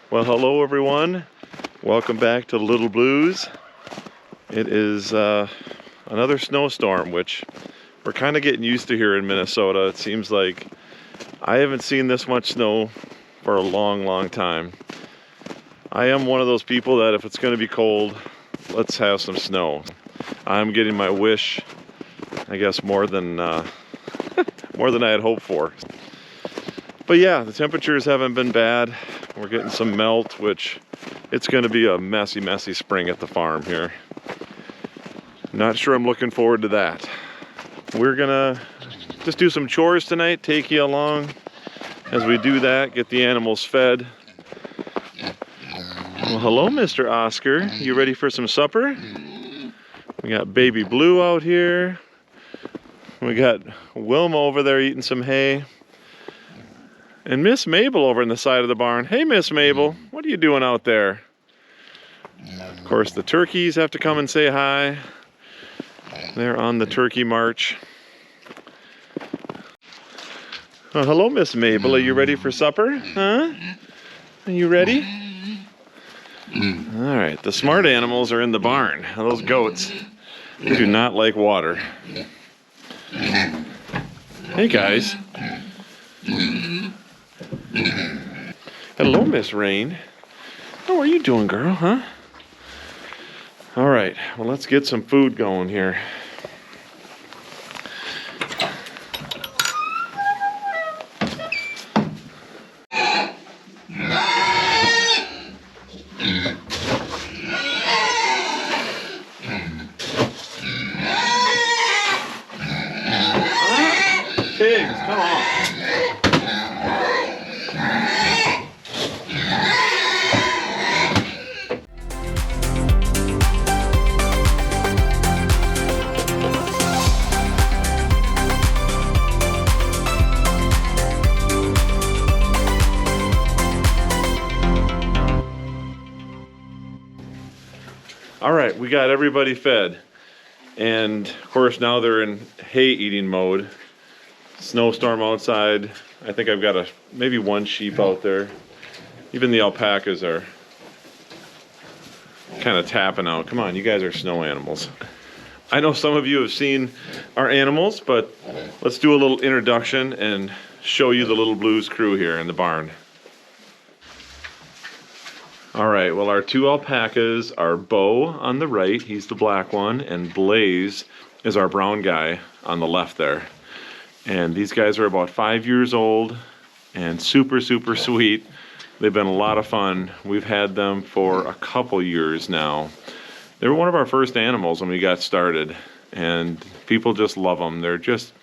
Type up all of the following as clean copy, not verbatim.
Well, hello everyone. Welcome back to Little Blues. It is another snowstorm, which we're kind of getting used to here in Minnesota. It seems like I haven't seen this much snow for a long time. I am one of those people that if it's going to be cold, let's have some snow. I'm getting my wish, I guess, more than more than I had hoped for. But yeah, the temperatures haven't been bad. We're getting some melt, which it's going to be a messy spring at the farm here. Not sure I'm looking forward to that. We're gonna just do some chores tonight, take you along as we do that, get the animals fed. Well, hello, Mr. Oscar. You ready for some supper? We got baby Blue out here. We got Wilma over there eating some hay. And Miss Mabel over in the side of the barn. Hey, Miss Mabel, what are you doing out there? Of course, the turkeys have to come and say hi. They're on the turkey march. Oh, hello, Miss Mabel. Are you ready for supper? Huh? Are you ready? All right, the smart animals are in the barn. Those goats, they do not like water. Hey, guys. Hello, Miss Rain. How are you doing, girl, huh? All right, well, let's get some food going here. Pigs, come on. All right, we got everybody fed. And of course now they're in hay eating mode. Snowstorm outside. I think I've got maybe one sheep out there. Even the alpacas are kind of tapping out. Come on, you guys are snow animals. I know some of you have seen our animals, but let's do a little introduction and show you the Little Blues crew here in the barn. All right, well, our two alpacas are Bo on the right, he's the black one, and Blaze is our brown guy on the left there. And these guys are about 5 years old and super sweet. They've been a lot of fun. We've had them for a couple years now. They were one of our first animals when we got started, and people just love them. They're just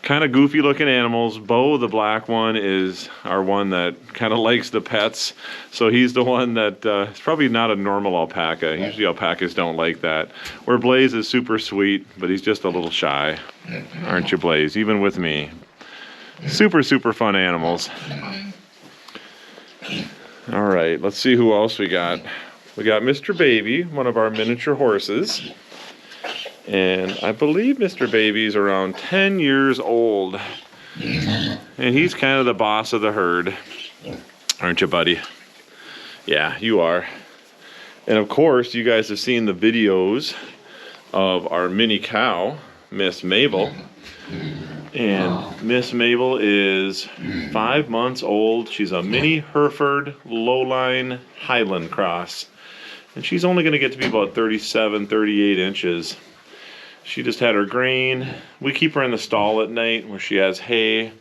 kind of goofy looking animals. Bo, the black one, is our one that kind of likes the pets. So he's the one that is probably not a normal alpaca. Usually alpacas don't like that. Where Blaze is super sweet, but he's just a little shy. Aren't you, Blaze? Even with me. Super fun animals. All right, let's see who else we got. We got Mr. Baby, one of our miniature horses. And I believe Mr. Baby's around 10 years old. And he's kind of the boss of the herd. Aren't you, buddy? Yeah, you are. And of course, you guys have seen the videos of our mini cow, Miss Mabel. And Miss Mabel is 5 months old. She's a mini Hereford Lowline Highland cross. And she's only going to get to be about 37, 38 inches. She just had her grain. We keep her in the stall at night where she has hay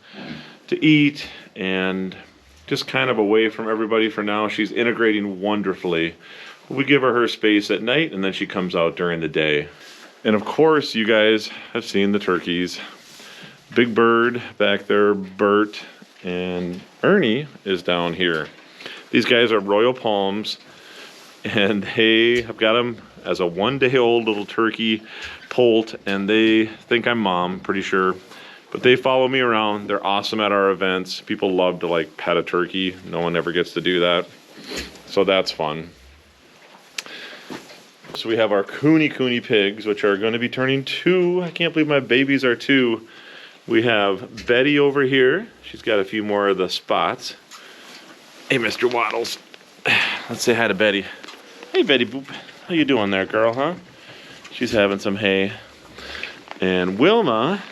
to eat and just kind of away from everybody for now. She's integrating wonderfully. We give her space at night and then she comes out during the day. And of course, you guys have seen the turkeys. Big Bird back there, Bert, and Ernie is down here. These guys are Royal Palms, and I've got them as a 1 day old little turkey poult, and they think I'm mom, pretty sure. But they follow me around. They're awesome at our events. People love to like pet a turkey. No one ever gets to do that. So that's fun. So we have our Cooney pigs, which are going to be turning 2. I can't believe my babies are 2. We have Betty over here. She's got a few more of the spots. Hey, Mr. Waddles. Let's say hi to Betty. Hey, Betty Boop. How you doing there, girl, huh? She's having some hay. And Wilma,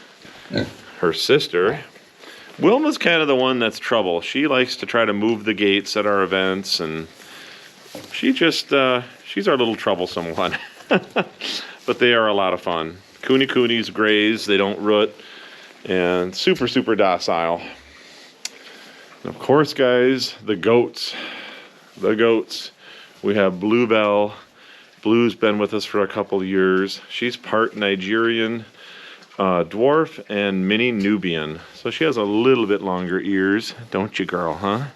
her sister, Wilma's kind of the one that's trouble. She likes to try to move the gates at our events, and she just, she's our little troublesome one. But they are a lot of fun. Coonies graze, they don't root, and super, super docile. And of course, guys, the goats. The goats. We have Bluebell. Blue's been with us for a couple years. She's part Nigerian dwarf and mini Nubian. So she has a little bit longer ears, don't you, girl, huh?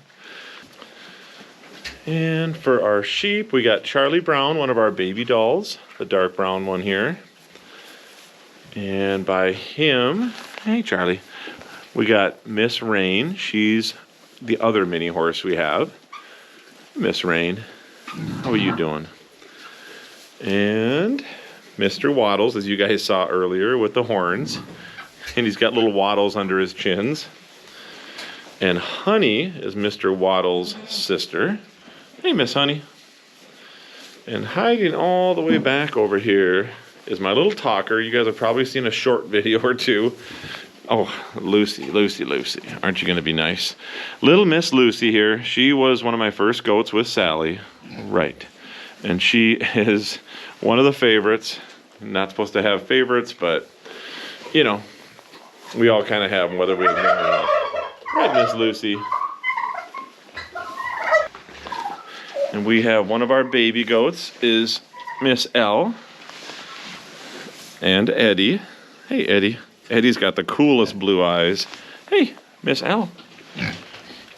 And for our sheep, we got Charlie Brown, one of our baby dolls, the dark brown one here. And by him, hey Charlie, we got Miss Rain. She's the other mini horse we have. Miss Rain, how are you doing? And Mr. Waddles, as you guys saw earlier, with the horns. And he's got little waddles under his chins. And Honey is Mr. Waddles' sister. Hey, Miss Honey. And hiding all the way back over here is my little talker. You guys have probably seen a short video or two. Oh, Lucy. Aren't you going to be nice? Little Miss Lucy here. She was one of my first goats with Sally. Right. And she is one of the favorites. Not supposed to have favorites, but, you know, we all kind of have them, whether we admit it or not. Right, Miss Lucy. And we have one of our baby goats is Miss L. And Eddie. Hey, Eddie. Eddie's got the coolest blue eyes. Hey, Miss L.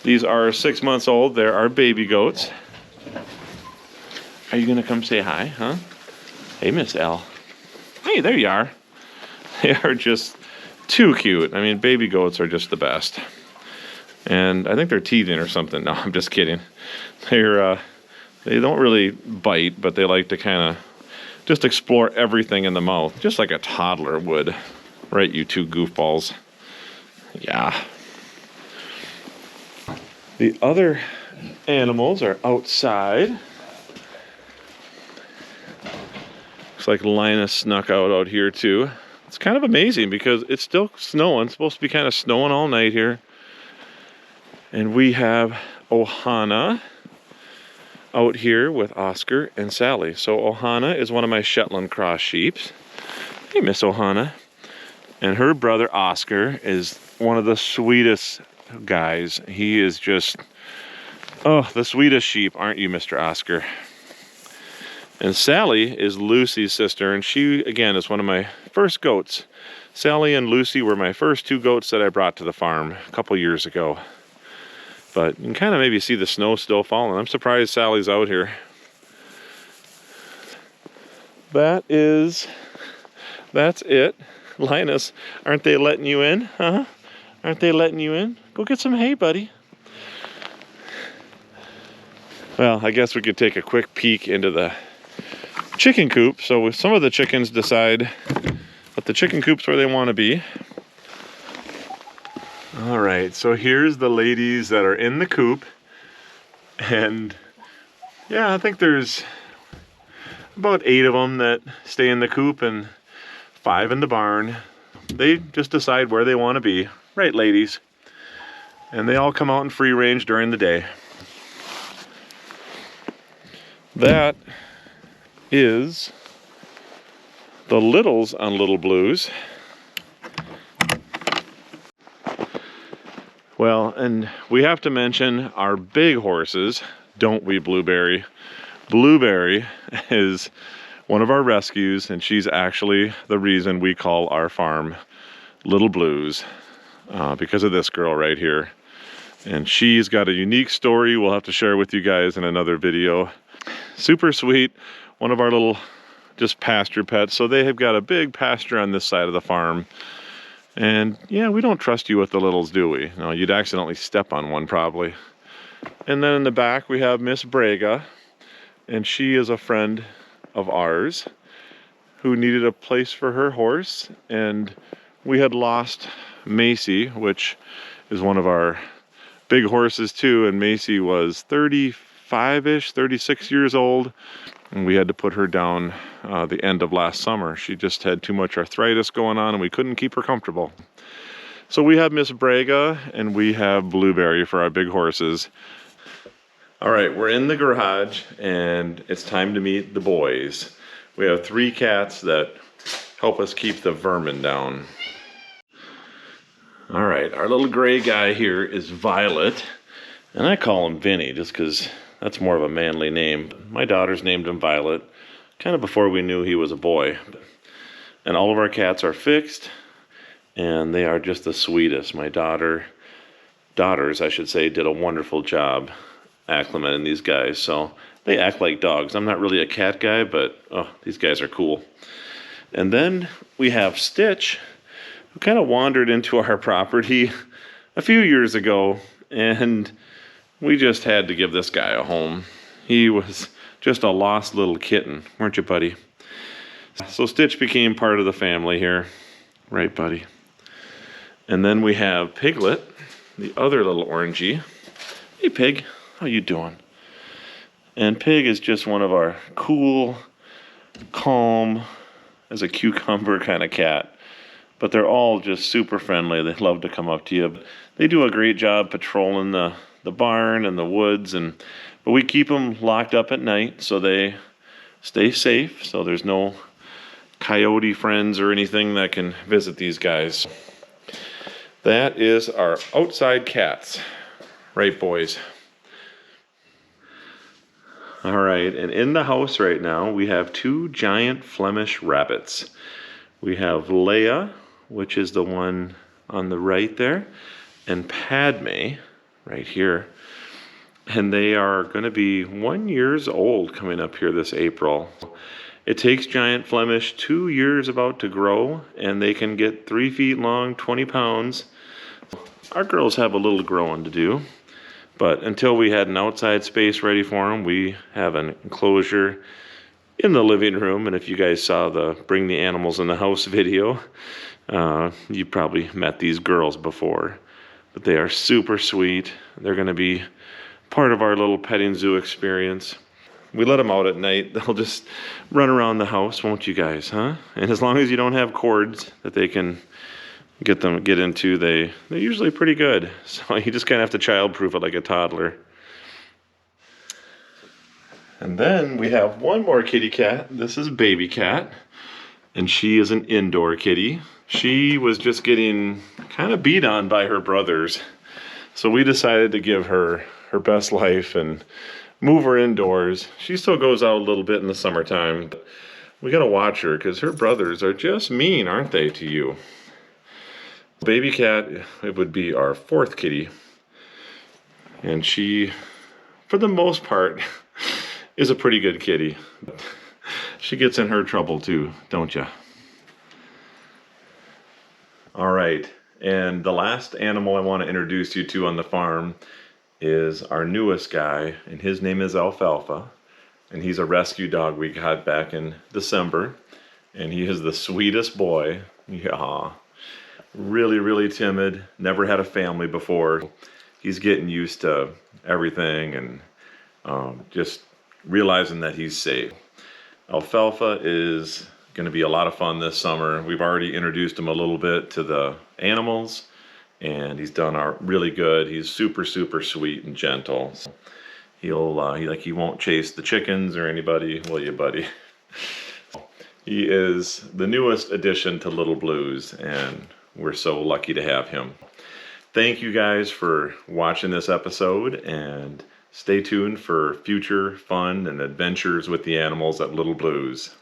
These are 6 months old. They're our baby goats. Are you going to come say hi, huh? Hey, Miss L. Hey, there you are. They are just too cute. I mean, baby goats are just the best. And I think they're teething or something. No, I'm just kidding. They don't really bite, but they like to kind of just explore everything in the mouth, just like a toddler would. Right, you two goofballs. Yeah. The other animals are outside. Looks like Linus snuck out here too. It's kind of amazing because it's still snowing. It's supposed to be kind of snowing all night here. And we have Ohana out here with Oscar and Sally. So Ohana is one of my Shetland cross sheep. Hey, Miss Ohana. And her brother Oscar is one of the sweetest guys. He is just, oh, the sweetest sheep, aren't you, Mr. Oscar? And Sally is Lucy's sister, and she, again, is one of my first goats. Sally and Lucy were my first two goats that I brought to the farm a couple years ago. But you can kind of maybe see the snow still falling. I'm surprised Sally's out here. That's it. Linus, aren't they letting you in? Huh? Aren't they letting you in? Go get some hay, buddy. Well, I guess we could take a quick peek into the chicken coop. So some of the chickens decide that the chicken coop's where they want to be. All right, so here's the ladies that are in the coop. And yeah, I think there's about 8 of them that stay in the coop and 5 in the barn. They just decide where they want to be. Right, ladies? And they all come out in free range during the day. That is the littles on Little Blues. Well, and we have to mention our big horses, don't we, Blueberry? Blueberry is one of our rescues, and she's actually the reason we call our farm Little Blues, because of this girl right here. And she's got a unique story we'll have to share with you guys in another video. Super sweet, one of our little just pasture pets. So they have got a big pasture on this side of the farm. And yeah, we don't trust you with the littles, do we? No, you'd accidentally step on one probably. And then in the back we have Miss Braga, and she is a friend of ours who needed a place for her horse, and we had lost Macy, which is one of our big horses too, and Macy was 35-ish, 36 years old, and we had to put her down the end of last summer. She just had too much arthritis going on and we couldn't keep her comfortable. So we have Miss Braga and we have Blueberry for our big horses. All right, we're in the garage and it's time to meet the boys. We have 3 cats that help us keep the vermin down. All right, our little gray guy here is Violet, and I call him Vinny just because that's more of a manly name. My daughters named him Violet kind of before we knew he was a boy. And all of our cats are fixed, and they are just the sweetest. My daughters, I should say, did a wonderful job acclimating these guys. So they act like dogs. I'm not really a cat guy, but oh, these guys are cool. And then we have Stitch, who kind of wandered into our property a few years ago, and we just had to give this guy a home. He was just a lost little kitten, weren't you, buddy? So Stitch became part of the family here. Right, buddy? And then we have Piglet, the other little orangey. Hey, Pig, how you doing? And Pig is just one of our cool, calm, as a cucumber kind of cat. But they're all just super friendly. They love to come up to you. They do a great job patrolling the barn and the woods, but we keep them locked up at night so they stay safe, so there's no coyote friends or anything that can visit these guys. That is our outside cats. Right, boys? All right, and in the house right now, we have 2 giant Flemish rabbits. We have Leia, which is the one on the right there, and Padme, right here. And they are going to be 1 year old coming up here this April. It takes giant Flemish 2 years about to grow, and they can get 3 feet long, 20 pounds. Our girls have a little growing to do, but until we had an outside space ready for them, we have an enclosure in the living room. And if you guys saw the Bring the Animals in the House video, you probably met these girls before. But they are super sweet. They're going to be part of our little petting zoo experience. We let them out at night. They'll just run around the house, won't you guys, huh? And as long as you don't have cords that they can get into, they're usually pretty good. So you just kind of have to childproof it like a toddler. And then we have one more kitty cat. This is Baby Cat, and she is an indoor kitty. She was just getting kind of beat on by her brothers. So we decided to give her her best life and move her indoors. She still goes out a little bit in the summertime. But we gotta watch her because her brothers are just mean, aren't they, to you? Baby Cat, it would be our 4th kitty. And she, for the most part, is a pretty good kitty. She gets in her trouble too, don't ya? All right, and the last animal I want to introduce you to on the farm is our newest guy, and his name is Alfalfa, and he's a rescue dog we got back in December, and he is the sweetest boy. Yeah, really, really timid, never had a family before. He's getting used to everything and just realizing that he's safe. Alfalfa is going to be a lot of fun this summer. We've already introduced him a little bit to the animals, and he's done really good. He's super, super sweet and gentle. So he won't chase the chickens or anybody, will you, buddy? He is the newest addition to Little Blues, and we're so lucky to have him. Thank you guys for watching this episode, and stay tuned for future fun and adventures with the animals at Little Blues.